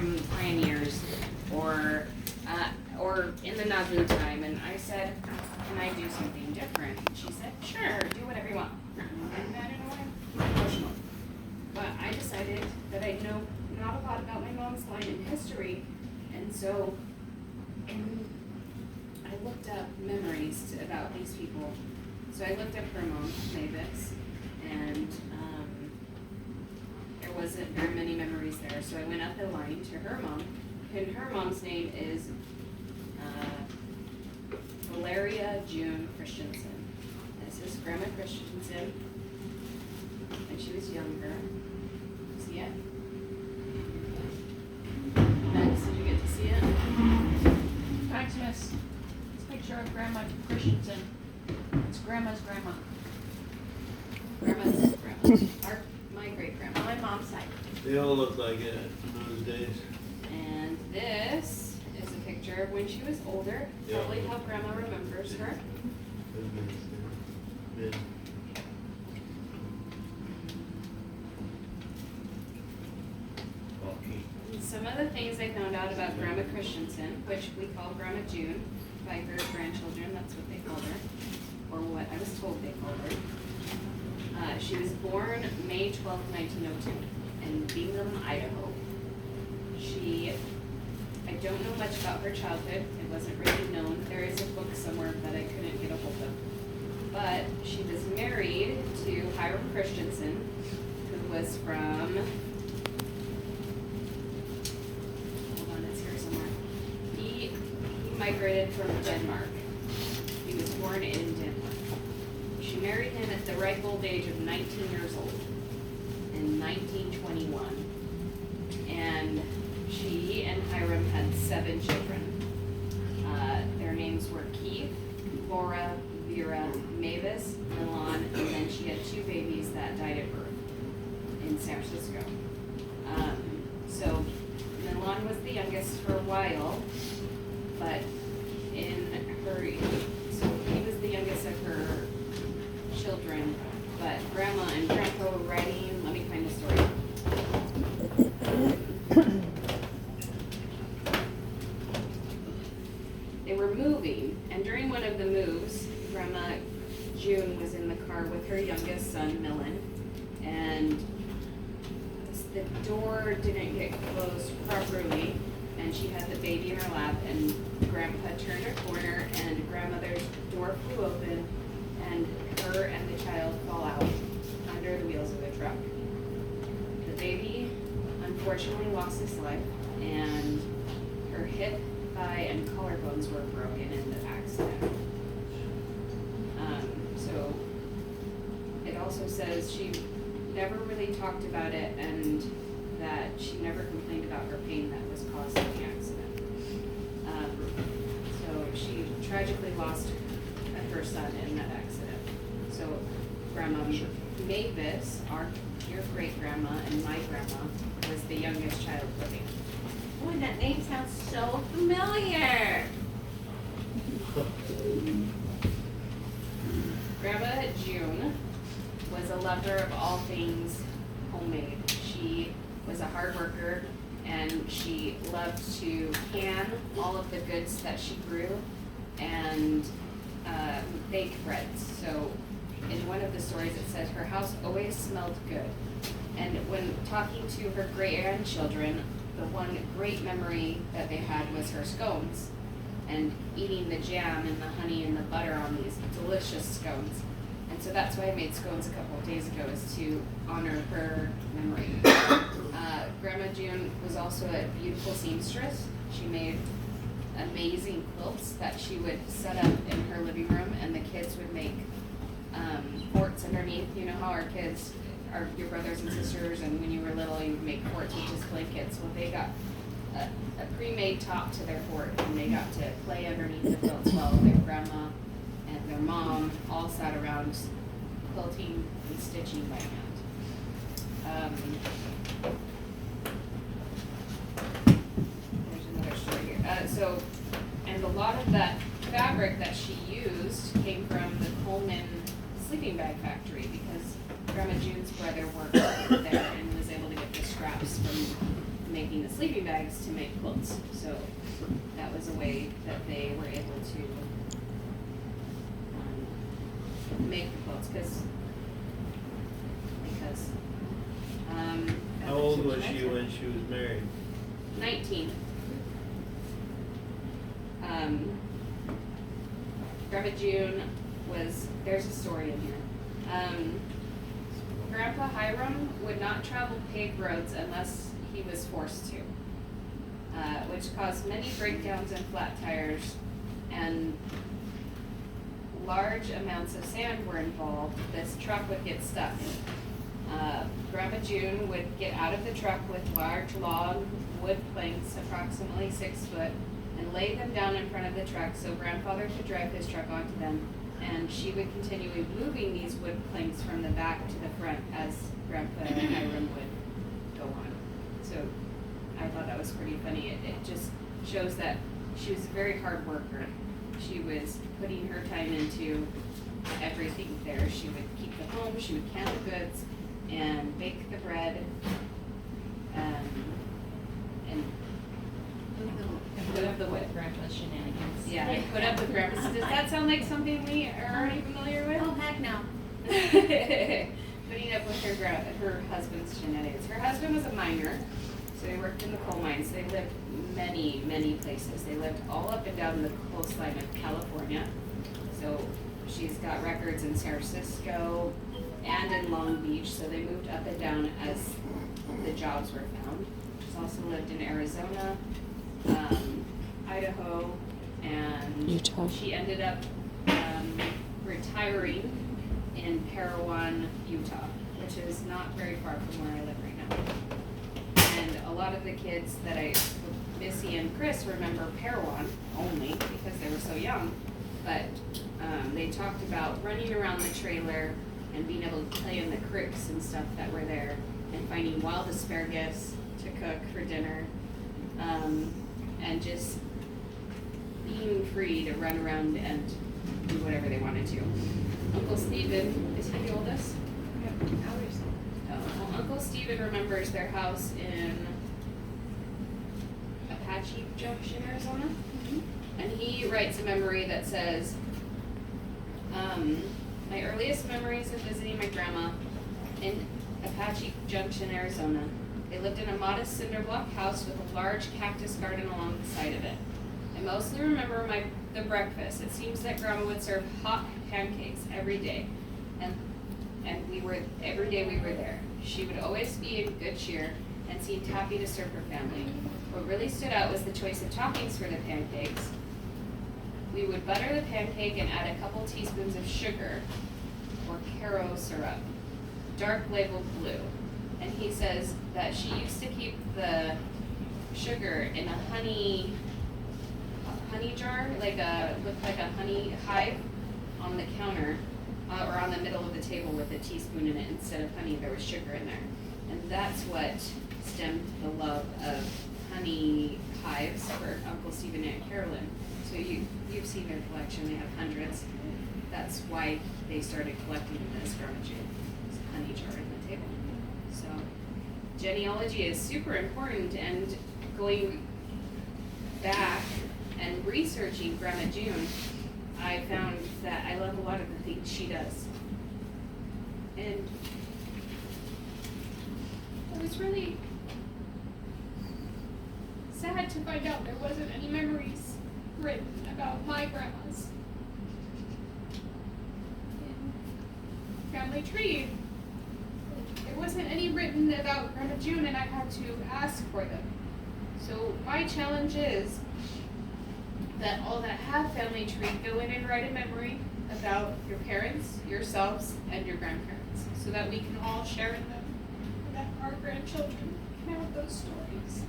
from Pioneers or in the navoo time. And I said, can I do something different? And she said, sure, do whatever you want. And I don't know why I'm emotional. But I decided that I know not a lot about my mom's line in history. And so I looked up memories about these people. So I looked up her mom, Mavis, and there wasn't very many memories there. So I went up the line to her mom, and her mom's name is Valeria June Christensen. This is Grandma Christensen, and she was younger. See it? Max, did you get to see it? Thanks, Miss. It's a picture of Grandma Christensen. It's Grandma's grandma. Grandma's grandma. My great grandma. My mom's side. They all look like it in those days. And this is a picture of when she was older. Yeah. Probably how Grandma remembers her. Yeah. And some of the things I found out about Grandma Christensen, which we call Grandma June by her grandchildren, that's what they called her, or what I was told they called her. She was born May 12, 1902 in Bingham, Idaho. I don't know much about her childhood. It wasn't really known. There is a book somewhere that I couldn't get a hold of. But she was married to Hiram Christensen, who was from, hold on, it's here somewhere. He migrated from Denmark. He was born in Denmark. She married him at the ripe old age of 19 years old in 1921. And she and Hiram had 7 children. Their names were Keith, Laura, Vera, Mavis, Milan, and then she had 2 babies that died at birth in San Francisco. So Milan was the youngest for a while, but so he was the youngest of her children, but Grandma and Grandpa were writing, let me find the story. They were moving, and during one of the moves, Grandma June was in the car with her youngest son, Millen, and the door didn't get closed properly, and she had the baby in her lap, and Grandpa turned a corner, and Grandmother's door flew open, and her and the child fall out under the wheels of the truck. The baby unfortunately lost his life, and her hip, thigh, and collarbones were broken in the accident. So it also says she never really talked about it, and that she never complained about her pain that was caused in the accident. So she tragically lost her son in that accident. So Grandma Mavis, your great grandma, and my grandma was the youngest child living. Boy, that name sounds so familiar. Grandma June was a lover of all things homemade. She was a hard worker, and she loved to can all of the goods that she grew and bake breads. So in one of the stories it says her house always smelled good. And when talking to her great grandchildren, the one great memory that they had was her scones and eating the jam and the honey and the butter on these delicious scones. And so that's why I made scones a couple of days ago, is to honor her memory. Grandma June was also a beautiful seamstress. She made amazing quilts that she would set up in her living room, and the kids would make forts underneath. You know how our kids are your brothers and sisters, and when you were little you would make forts with just blankets. Well, they got a pre-made top to their fort, and they got to play underneath the quilts while their grandma and their mom all sat around quilting and stitching by hand. There's another story here. And a lot of that fabric that she used came from the Coleman sleeping bag factory, because Grandma June's brother worked there and was able to get the scraps from making taking the sleeping bags to make quilts. So that was a way that they were able to make the quilts because How old was she when she was married? 19. Grandma June was, there's a story in here. Grandpa Hiram would not travel paved roads unless he was forced to, which caused many breakdowns and flat tires, and large amounts of sand were involved. This truck would get stuck. Grandma June would get out of the truck with large log wood planks, approximately 6 foot, and lay them down in front of the truck so grandfather could drive his truck onto them, and she would continue moving these wood planks from the back to the front as Grandpa Hiram would go on. So I thought that was pretty funny. It just shows that she was a very hard worker. She was putting her time into everything there. She would keep the home, she would can the goods, and bake the bread, and put up the wood. Grandpa's shenanigans. Yeah, put up with grandpa. Does that sound like something we are already familiar with? Oh, heck no. Putting up with her husband's shenanigans. Her husband was a miner, so they worked in the coal mines. They lived many, many places. They lived all up and down the coastline of California. So she's got records in San Francisco and in Long Beach, so they moved up and down as the jobs were found. She's also lived in Arizona, Idaho, and Utah. she ended up retiring in Parowan, Utah, which is not very far from where I live right now. And a lot of the kids that Missy and Chris remember Parowan only because they were so young, but they talked about running around the trailer and being able to play in the creeks and stuff that were there, and finding wild asparagus to cook for dinner, and just being free to run around and do whatever they wanted to. Uncle Stephen, is he the oldest? Uncle Stephen remembers their house in Apache Junction, Arizona. And he writes a memory that says, my earliest memories of visiting my grandma in Apache Junction, Arizona. They lived in a modest cinder block house with a large cactus garden along the side of it. I mostly remember the breakfast. It seems that grandma would serve hot pancakes every day, and every day we were there. She would always be in good cheer and seemed happy to serve her family. What really stood out was the choice of toppings for the pancakes. We would butter the pancake and add a couple teaspoons of sugar or Caro syrup, dark labeled blue. And he says that she used to keep the sugar in a honey jar, looked like a honey hive on the counter, or on the middle of the table with a teaspoon in it. Instead of honey, there was sugar in there. And that's what stemmed the love of honey hives for Uncle Stephen and Aunt Carolyn. So you've seen their collection, they have hundreds. That's why they started collecting this Grandma June, this honey jar in the table. So genealogy is super important, and going back and researching Grandma June, I found that I love a lot of the things she does. And it was really sad to find out there wasn't any memories written about my grandmas in family tree. There wasn't any written about Grandma June, and I had to ask for them. So my challenge is that all that have family tree, go in and write a memory about your parents, yourselves, and your grandparents, so that we can all share in them, and that our grandchildren can have those stories.